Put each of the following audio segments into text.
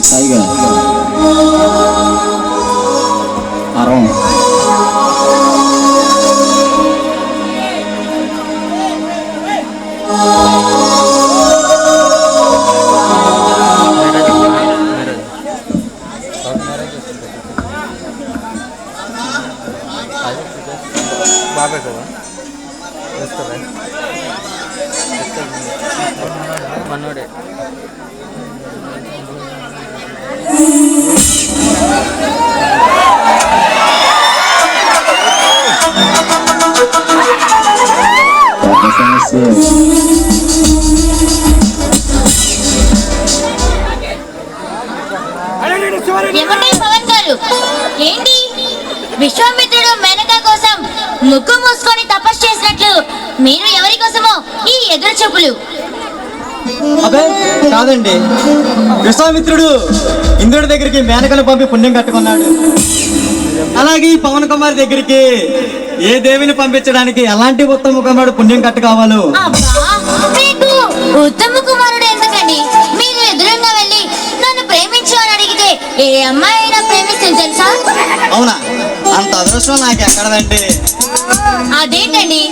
Tiger. Arong. బాబే కదా మనోడే ఏమండి పవన్ గారు, ఏంటి విశ్వామిత్రుడు మేనక కోసం ముక్కు మూసుకొని తపస్సు చేసినట్లు మీరు ఎవరి కోసమో ఈ ఎదురు చూపులు? అదే కాదండి, విశ్వామిత్రుడు ఇంద్రుడి దగ్గరికి మేనకను పంపి పుణ్యం కట్టుకున్నాడు. అలాగే ఈ పవన్ కుమార్ దగ్గరికి ఏ దేవిని పంపించడానికి ఎలాంటి ఉత్తమ కుమారుడు పుణ్యం కట్టు కావాలో. మీకు ఉత్తమ కుమారుడు ఎందుకండి? మీరు ఎదురుగా వెళ్ళి నన్ను ప్రేమించు అని అడిగితే ఏ అమ్మాయి అయినా ప్రేమిస్తుంది తెలుసా? అవునా, అంత అదృష్టం నాకు ఎక్కడదండి. అదేంటండి,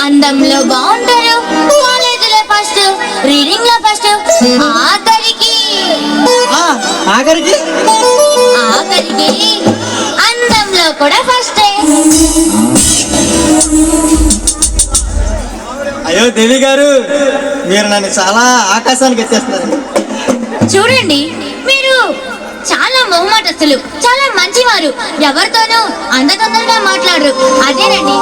అందంలో బాగుంటారు, కాలేజీలో ఫస్ట్, రీడింగ్ లో ఫస్ట్, ఆఖరికి ఆఖరికి అందంలో కూడా ఫస్టే. అయ్యో దేవి గారు, మీరు నన్ను చాలా ఆకాశానికి ఎత్తేస్తున్నారు. చూడండి, మీరు చాలా మొహమాటస్తులు, చాలా మంచివారు, ఎవరితోనూ అంత తొందరగా మాట్లాడరు. అదేనండి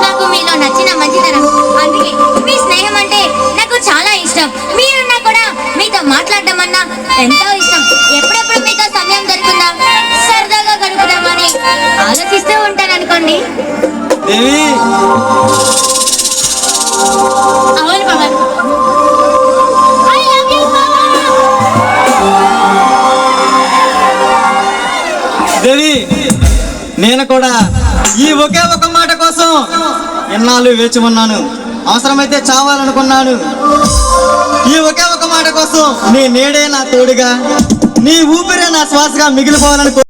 నాకు మీలో నచ్చిన మంచితనం. అందుకే మీ స్నేహం అంటే నాకు చాలా ఇష్టం. మీరున్నా కూడా మీతో మాట్లాడడం అన్నా ఎంతో ఇష్టం. ఎప్పుడెప్పుడు మీతో సమయం దొరుకుతుందా, సరదాగా గడుపుదామని ఆలోచిస్తూ ఉంటాను అనుకోండి. దేవి, అవును పవన్, దేవి, నేను కూడా ఈ ఒకే ఒక మాట కోసం ఎన్నాళ్ళు వేచి ఉన్నాను. అవసరమైతే చావాలనుకున్నాను. ఈ ఒకే ఒక మాట కోసం నీ నీడే నా తోడుగా, నీ ఊపిరే నా శ్వాసగా మిగిలిపోవాలని